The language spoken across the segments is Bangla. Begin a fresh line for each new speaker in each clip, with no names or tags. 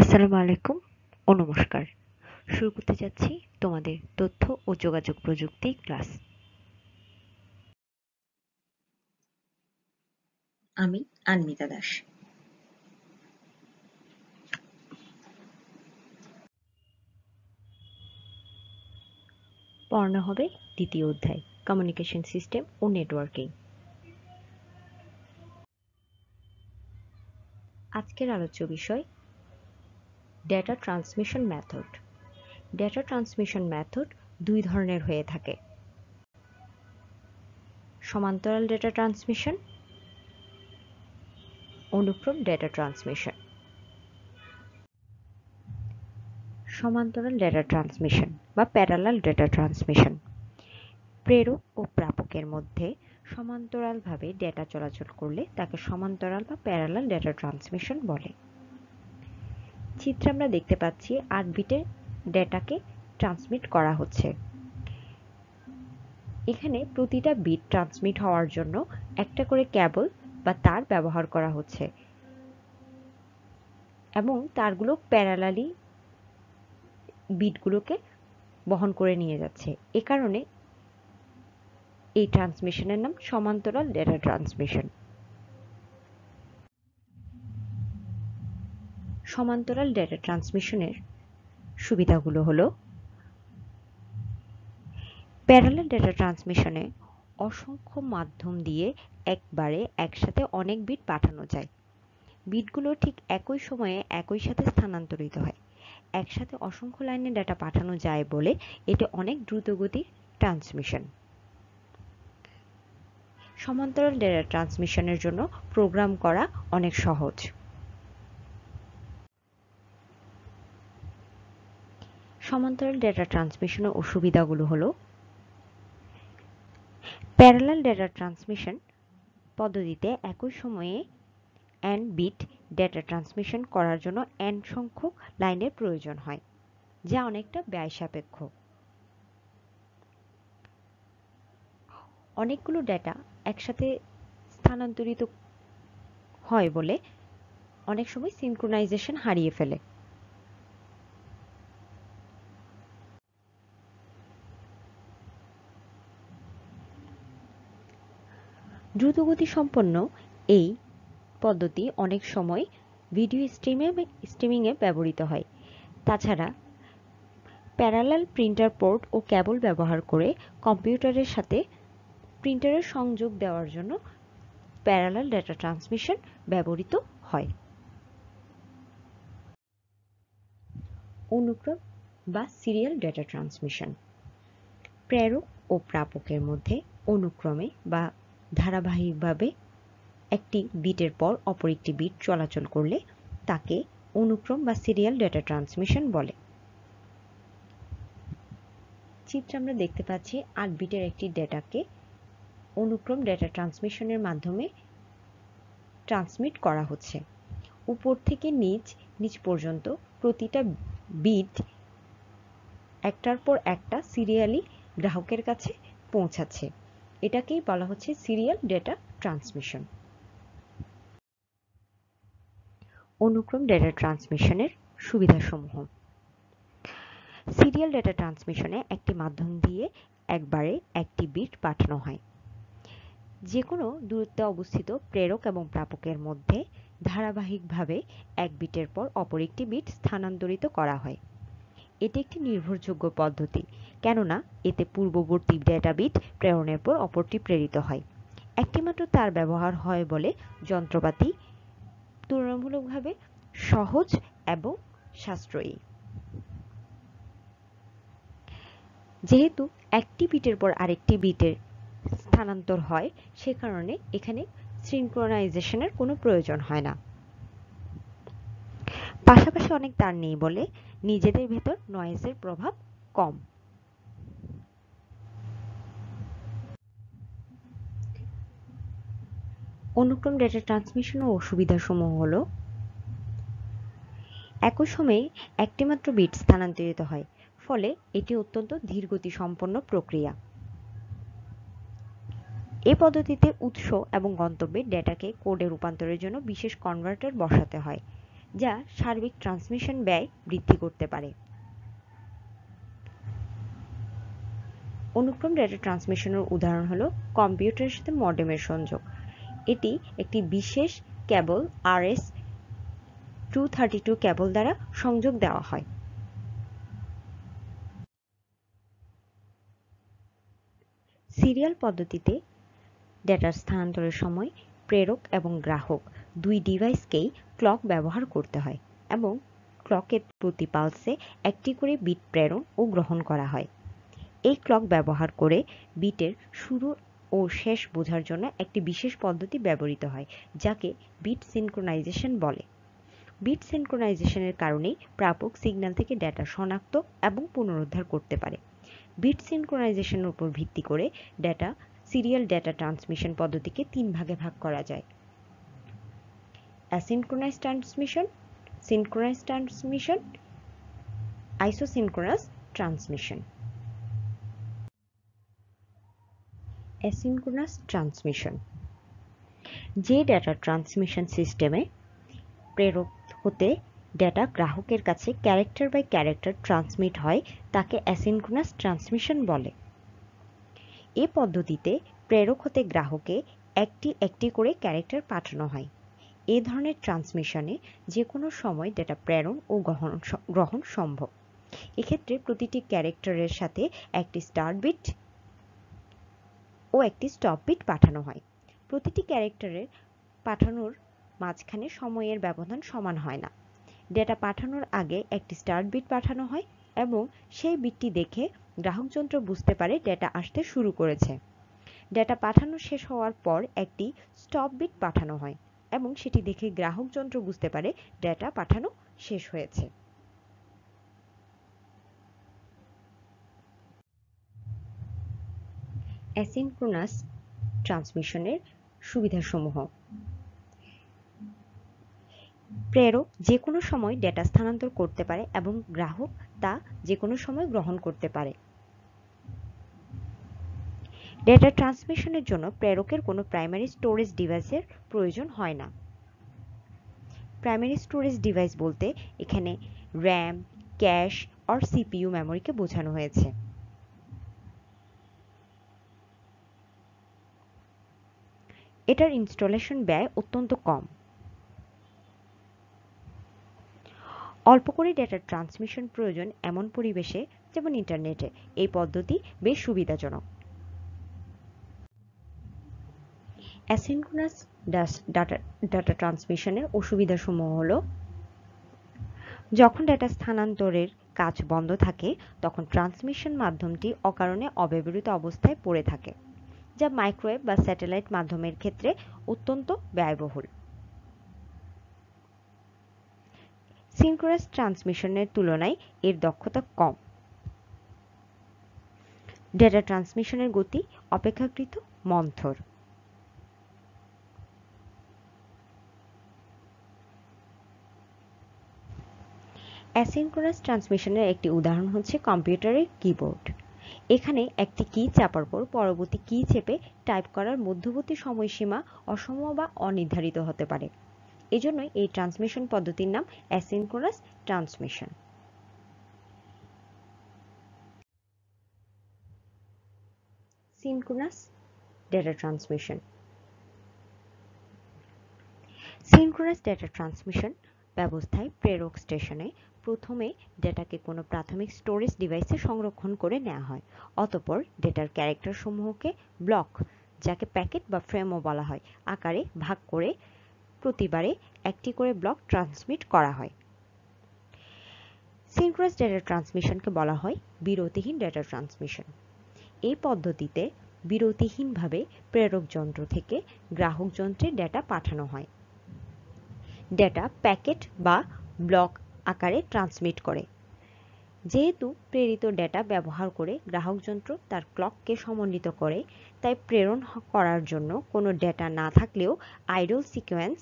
আসসালামু আলাইকুম ও নমস্কার। শুরু করতে যাচ্ছি তোমাদের তথ্য ও যোগাযোগ প্রযুক্তি ক্লাস।
আমি আনমিতা দাস।
পড়ানো হবে দ্বিতীয় অধ্যায় কমিউনিকেশন সিস্টেম ও নেটওয়ার্কিং। আজকের আলোচ্য বিষয় data transmission method. Data transmission method দুই ধরনের হয়ে থাকে: সমান্তরাল ডেটা ট্রান্সমিশন, অনুক্রম ডেটা ট্রান্সমিশন। সমান্তরাল ডেটা ট্রান্সমিশন বা প্যারালাল ডেটা ট্রান্সমিশন। প্রেরক ও প্রাপকের মধ্যে সমান্তরালভাবে ডেটা চলাচল করলে তাকে সমান্তরাল বা প্যারালাল ডেটা ট্রান্সমিশন বলে। চিত্রে আমরা দেখতে পাচ্ছি ৮ বিটের ডেটাকে ট্রান্সমিট করা হচ্ছে। এখানে প্রতিটা বিট ট্রান্সমিট হওয়ার জন্য একটা করে কেবল বা তার ব্যবহার করা হচ্ছে এবং তারগুলো প্যারালালি বিটগুলোকে বহন করে নিয়ে যাচ্ছে। এ কারণে এই ট্রান্সমিশনের নাম সমান্তরাল ডেটা ট্রান্সমিশন। সমান্তরাল ডেটা ট্রান্সমিশনের সুবিধাগুলো হলো: প্যারালাল ডেটা ট্রান্সমিশনে অসংখ্য মাধ্যম দিয়ে একবারে একসাথে অনেক বিট পাঠানো যায়। বিটগুলো ঠিক একই সময়ে একই সাথে স্থানান্তরিত হয়। একসাথে অসংখ্য লাইনে ডেটা পাঠানো যায় বলে এটি অনেক দ্রুতগতির ট্রান্সমিশন। সমান্তরাল ডেটা ট্রান্সমিশনের জন্য প্রোগ্রাম করা অনেক সহজ। সমান্তরাল ডেটা ট্রান্সমিশনের অসুবিধাগুলো হলো: প্যারালাল ডেটা ট্রান্সমিশন পদ্ধতিতে একই সময়ে n বিট ডেটা ট্রান্সমিশন করার জন্য n সংখ্যক লাইনের প্রয়োজন হয়, যা অনেকটা ব্যয়সাপেক্ষ। অনেকগুলো ডেটা একসাথে স্থানান্তরিত হয় বলে অনেক সময় সিনক্রোনাইজেশন হারিয়ে ফেলে। দ্রুতগতি সম্পন্ন এই পদ্ধতি অনেক সময় ভিডিও স্ট্রিমিংয়ে ব্যবহৃত হয়। তাছাড়া প্যারালাল প্রিন্টার পোর্ট ও কেবল ব্যবহার করে কম্পিউটারের সাথে প্রিন্টারের সংযোগ দেওয়ার জন্য প্যারালাল ডেটা ট্রান্সমিশন ব্যবহৃত হয়। অনুক্রম বা সিরিয়াল ডেটা ট্রান্সমিশন। প্রেরক ও প্রাপকের মধ্যে অনুক্রমে বা ধারাবাহিকভাবে একটি বিটের পর অপর একটি বিট চলাচল করলে তাকে অনুক্রম বা সিরিয়াল ডেটা ট্রান্সমিশন বলে। চিত্রে আমরা দেখতে পাচ্ছি ৮ বিটের একটি ডেটাকে অনুক্রম ডেটা ট্রান্সমিশনের মাধ্যমে ট্রান্সমিট করা হচ্ছে। উপর থেকে নিচ পর্যন্ত প্রতিটা বিট একটার পর একটা সিরিয়ালি গ্রাহকের কাছে পৌঁছাচ্ছে। এটাকেই বলা হচ্ছে সিরিয়াল ডেটা ট্রান্সমিশন। অনুক্রম ডেটা ট্রান্সমিশনের সুবিধাসমূহ: সিরিয়াল ডেটা ট্রান্সমিশনে একটি মাধ্যম দিয়ে একবারে একটি বিট পাঠানো হয়। যে কোনো দূরত্বে অবস্থিত প্রেরক এবং প্রাপকের মধ্যে ধারাবাহিকভাবে এক বিটের পর অপর একটি বিট স্থানান্তরিত করা হয়। এটি একটি নির্ভরযোগ্য পদ্ধতি, কেননা এতে পূর্ববর্তী ডেটা বিট প্রেরণের পর অপরটি প্রেরিত হয়। একটিমাত্র তার ব্যবহার হয় বলে যন্ত্রপাতি তুলনামূলকভাবে সহজ এবং সাশ্রয়ী। যেহেতু একটি বিটের পর আরেকটি বিটের স্থানান্তর হয়, সে কারণে এখানে সিনক্রোনাইজেশনের কোনো প্রয়োজন হয় না। পাশাপাশি অনেক তার নেই বলে নিজেদের ভেতর নয়েজের প্রভাব কম। অনুক্রম ডেটা ট্রান্সমিশনের অসুবিধাসমূহ হলো: একই সময়ে একটিমাত্র বিট স্থানান্তরিত হয়, ফলে এটি অত্যন্ত ধীরগতি সম্পন্ন প্রক্রিয়া। এ পদ্ধতিতে উৎস এবং গন্তব্যের ডেটাকে কোডে রূপান্তরের জন্য বিশেষ কনভার্টার বসাতে হয়, যা সার্বিক ট্রান্সমিশন ব্যয় বৃদ্ধি করতে পারে। অনুক্রম ডেটা ট্রান্সমিশনের উদাহরণ হলো কম্পিউটারের সাথে মডেমের সংযোগ। এটি একটি বিশেষ কেবল RS-232 কেবল দ্বারা সংযোগ দেওয়া হয়। সিরিয়াল পদ্ধতিতে ডেটার স্থানান্তরের সময় প্রেরক এবং গ্রাহক দুই ডিভাইসকেই ক্লক ব্যবহার করতে হয় এবং ক্লকের প্রতি পালসে একটি করে বিট প্রেরণ ও গ্রহণ করা হয়। এই ক্লক ব্যবহার করে বিটের শুরু ও শেষ বোঝার জন্য একটি বিশেষ পদ্ধতি ব্যবহৃত হয়, যাকে বিট সিনক্রোনাইজেশন বলে। বিট সিনক্রোনাইজেশনের কারণেই প্রাপক সিগন্যাল থেকে ডেটা শনাক্ত এবং পুনরুদ্ধার করতে পারে। বিট সিনক্রোনাইজেশনের উপর ভিত্তি করে সিরিয়াল ডেটা ট্রান্সমিশন পদ্ধতিকে 3 ভাগে ভাগ করা যায়: asynchronous transmission, synchronous transmission, isosynchronous transmission. Asynchronous transmission যে ডেটা ট্রান্সমিশন সিস্টেমে প্রেরক হতে ডেটা গ্রাহকের কাছে ক্যারেক্টার বাই ক্যারেক্টার ট্রান্সমিট হয় তাকে অ্যাসিনক্রোনাস ট্রান্সমিশন বলে। এ পদ্ধতিতে প্রেরক হতে গ্রাহকে একটি একটি করে ক্যারেক্টার পাঠানো হয়। এ ধরনের ট্রান্সমিশনে যে কোনো সময় ডেটা প্রেরণ ও গ্রহণ সম্ভব। এক্ষেত্রে প্রতিটি ক্যারেক্টারের সাথে একটি স্টার্ট বিট ও একটি স্টপ বিট পাঠানো হয়। প্রতিটি ক্যারেক্টারের পাঠানোর মাঝখানে সময়ের ব্যবধান সমান হয় না। ডেটা পাঠানোর আগে একটি স্টার্ট বিট পাঠানো হয় এবং সেই বিটটি দেখে গ্রাহক যন্ত্র বুঝতে পারে ডেটা আসতে শুরু করেছে। ডেটা পাঠানো শেষ হওয়ার পর একটি স্টপ বিট পাঠানো হয় এবং সেটি দেখে গ্রাহক যন্ত্র বুঝতে পারে ডেটা পাঠানো শেষ হয়েছে। অ্যাসিনক্রোনাস ট্রান্সমিশনের সুবিধাসমূহ: প্রেরক যে কোনো সময় ডেটা স্থানান্তর করতে পারে এবং গ্রাহক তা যে কোনো সময় গ্রহণ করতে পারে। ডেটা ট্রান্সমিশনের জন্য প্রেরকের কোনো প্রাইমারি স্টোরেজ ডিভাইসের প্রয়োজন হয় না। প্রাইমারি স্টোরেজ ডিভাইস বলতে এখানে র্যাম, ক্যাশ আর সিপিইউ মেমোরিকে বোঝানো হয়েছে। এটার ইনস্টলেশন ব্যয় অত্যন্ত কম। অল্প করে ডেটা ট্রান্সমিশন প্রয়োজন এমন পরিবেশে, যেমন ইন্টারনেটে, এই পদ্ধতি বেশ সুবিধাজনক। অ্যাসিনক্রোনাস ডাটা ট্রান্সমিশনের অসুবিধাসমূহ হলো, যখন ডেটা স্থানান্তরের কাজ বন্ধ থাকে তখন ট্রান্সমিশন মাধ্যমটি অকারণে অব্যবহৃত অবস্থায় পড়ে থাকে, যা মাইক্রোওয়েভ বা স্যাটেলাইট মাধ্যমের ক্ষেত্রে অত্যন্ত ব্যয়বহুল। সিনক্রোনাস ট্রান্সমিশনের তুলনায় এর দক্ষতা কম। ডেটা ট্রান্সমিশনের গতি অপেক্ষাকৃত মন্থর। অ্যাসিনক্রোনাস ট্রান্সমিশনের একটি উদাহরণ হচ্ছে কম্পিউটারের কিবোর্ড। এখানে একটি কি চাপার পর পরবর্তী কি চেপে টাইপ করার মধ্যবর্তী সময়সীমা অসম বা অনির্ধারিত হতে পারে। এজন্যই এই ট্রান্সমিশন পদ্ধতির নাম asynchronous transmission. Synchronous data transmission. Synchronous data transmission ব্যবস্থায় প্রেরক স্টেশনে প্রথমে ডেটাকে কোনো প্রাথমিক স্টোরেজ ডিভাইসে সংরক্ষণ করে নেওয়া হয়। অতঃপর ডেটার ক্যারেক্টার সমূহকে ব্লক, যাকে প্যাকেট বা ফ্রেমও বলা হয়, আকারে ভাগ করে প্রতিবারে একটি করে ব্লক ট্রান্সমিট করা হয়। সিনক্রোনাস ডেটা ট্রান্সমিশনকে বলা হয় বিরতিহীন ডেটা ট্রান্সমিশন। এই পদ্ধতিতে বিরতিহীনভাবে প্রেরক যন্ত্র থেকে গ্রাহক যন্ত্রে ডেটা পাঠানো হয়। ডেটা প্যাকেট বা ব্লক আকারে ট্রান্সমিট করে। যেহেতু প্রেরিত ডেটা ব্যবহার করে গ্রাহক যন্ত্র তার ক্লককে সমন্বিত করে, তাই প্রেরণ করার জন্য কোনো ডেটা না থাকলেও আইডল সিকোয়েন্স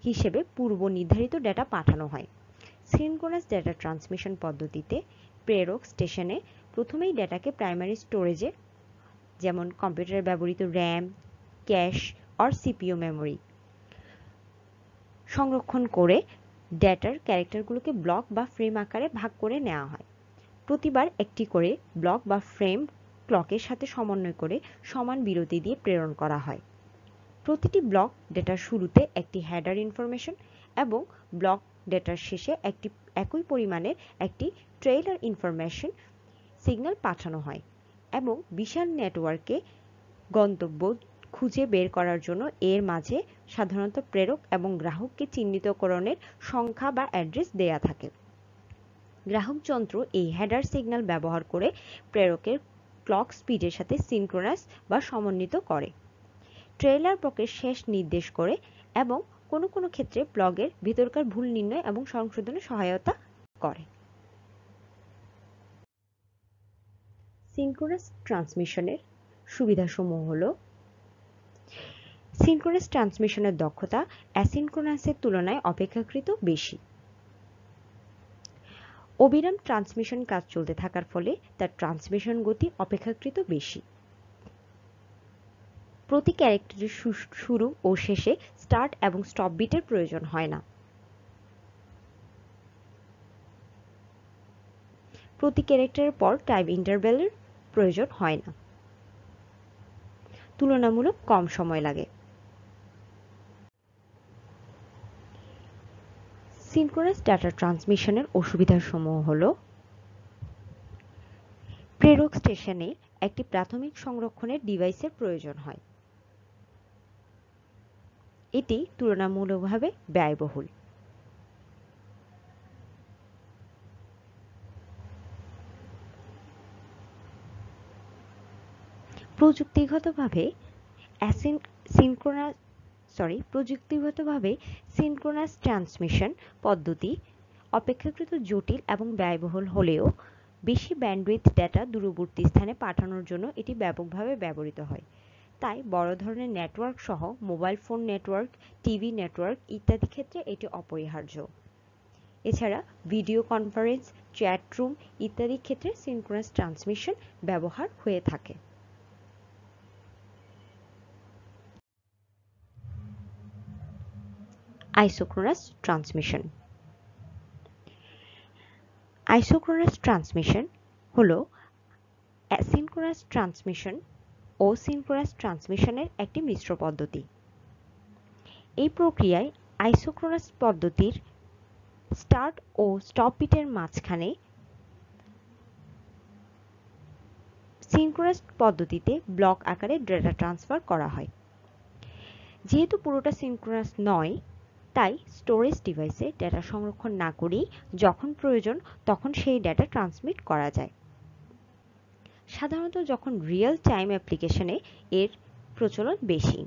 হিসেবে পূর্ব নির্ধারিত ডেটা পাঠানো হয়। সিনক্রোনাস ডেটা ট্রান্সমিশন পদ্ধতিতে প্রেরক স্টেশনে প্রথমেই ডেটাকে প্রাইমারি স্টোরেজে, যেমন কম্পিউটারে ব্যবহৃত র্যাম, ক্যাশ আর সিপিইউ মেমোরি সংরক্ষণ করে ডেটার ক্যারেক্টারগুলোকে ব্লক বা ফ্রেম আকারে ভাগ করে নেওয়া হয়। প্রতিবার একটি করে ব্লক বা ফ্রেম ক্লকের সাথে সমন্বয় করে সমান বিরতি দিয়ে প্রেরণ করা হয়। প্রতিটি ব্লক ডেটার শুরুতে একটি হেডার ইনফরমেশন এবং ব্লক ডেটার শেষে একই পরিমাণের একটি ট্রেইলার ইনফরমেশন সিগন্যাল পাঠানো হয় এবং বিশাল নেটওয়ার্কে গন্তব্য খুঁজে বের করার জন্য এর মাঝে সাধারণত প্রেরক এবং গ্রাহককে চিহ্নিতকরণের সংখ্যা বা অ্যাড্রেস দেয়া থাকে। গ্রাহক যন্ত্র এই হেডার সিগন্যাল ব্যবহার করে প্রেরকের ক্লক স্পিডের সাথে সিনক্রোনাস বা সমন্বিত করে, ট্রেইলার ব্লকের শেষ নির্দেশ করে এবং কোনো কোনো ক্ষেত্রে ব্লকের ভিতরকার ভুল নির্ণয় এবং সংশোধনে সহায়তা করে। সিনক্রোনাস ট্রান্সমিশনের সুবিধাসমূহ হল: সিনক্রোনাস ট্রান্সমিশনের দক্ষতা অ্যাসিনক্রোনাসের তুলনায় অপেক্ষাকৃত বেশি। অবিরাম ট্রান্সমিশন কাজ চলতে থাকার ফলে তার ট্রান্সমিশন গতি অপেক্ষাকৃত বেশি। প্রতি ক্যারেক্টারের শুরু ও শেষে স্টার্ট এবং স্টপ বিটের প্রয়োজন হয় না। প্রতি ক্যারেক্টারের পর টাইম ইন্টারভ্যালের প্রয়োজন হয় না। তুলনামূলক কম সময় লাগে। সিনক্রোনাস ডাটা ট্রান্সমিশনের অসুবিধাসমূহ হল: প্রেরক স্টেশনে একটি প্রাথমিক সংরক্ষণের ডিভাইসের প্রয়োজন হয়। এটি তুলনামূলকভাবে ব্যয়বহুল। প্রযুক্তিগতভাবে সিনক্রোনাস ট্রান্সমিশন পদ্ধতি অপেক্ষাকৃত জটিল এবং ব্যয়বহুল হলেও বেশি ব্যান্ডউইথ ডেটা দূরবর্তী স্থানে পাঠানোর জন্য এটি ব্যাপকভাবে ব্যবহৃত হয়। তাই বড় ধরনের নেটওয়ার্ক সহ mobile phone network, TV network ইত্যাদি ক্ষেত্রে এটি অপরিহার্য। এছাড়া ভিডিও কনফারেন্স, চ্যাট রুম ইত্যাদি ক্ষেত্রে সিনক্রোনাস ট্রান্সমিশন ব্যবহার হয়ে থাকে। Isochronous transmission. আইসোক্রোনাস ট্রান্সমিশন হল অ্যাসিনক্রোনাস ট্রান্সমিশন ও সিনক্রোনাস ট্রান্সমিশনের একটি মিশ্র পদ্ধতি। এই প্রক্রিয়ায় আইসোক্রোনাস পদ্ধতির স্টার্ট ও স্টপ বিটের মাঝখানে সিনক্রোনাস পদ্ধতিতে ব্লক আকারে ডেটা ট্রান্সফার করা হয়। যেহেতু পুরোটা সিনক্রোনাস নয়, তাই স্টোরেজ ডিভাইসে ডেটা সংরক্ষণ না করেই যখন প্রয়োজন তখন সেই ডেটা ট্রান্সমিট করা যায়। সাধারণত যখন রিয়েল টাইম অ্যাপ্লিকেশনে এর প্রচলন বেশি।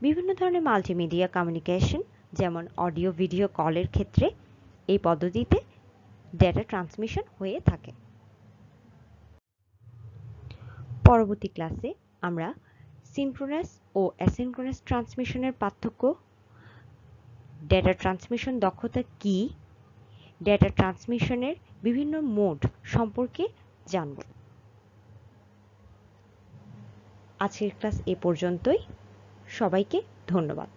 বিভিন্ন ধরনের মাল্টিমিডিয়া কমিউনিকেশন যেমন অডিও ভিডিও কলের ক্ষেত্রে এই পদ্ধতিতে ডেটা ট্রান্সমিশন হয়ে থাকে। পরবর্তী ক্লাসে আমরা সিনক্রোনাস ও অ্যাসিনক্রোনাস ট্রান্সমিশনের পার্থক্য, ডেটা ট্রান্সমিশন দক্ষতা কী, ডেটা ট্রান্সমিশনের বিভিন্ন মোড সম্পর্কে জানব। আজকের ক্লাস এ পর্যন্তই। সবাইকে ধন্যবাদ।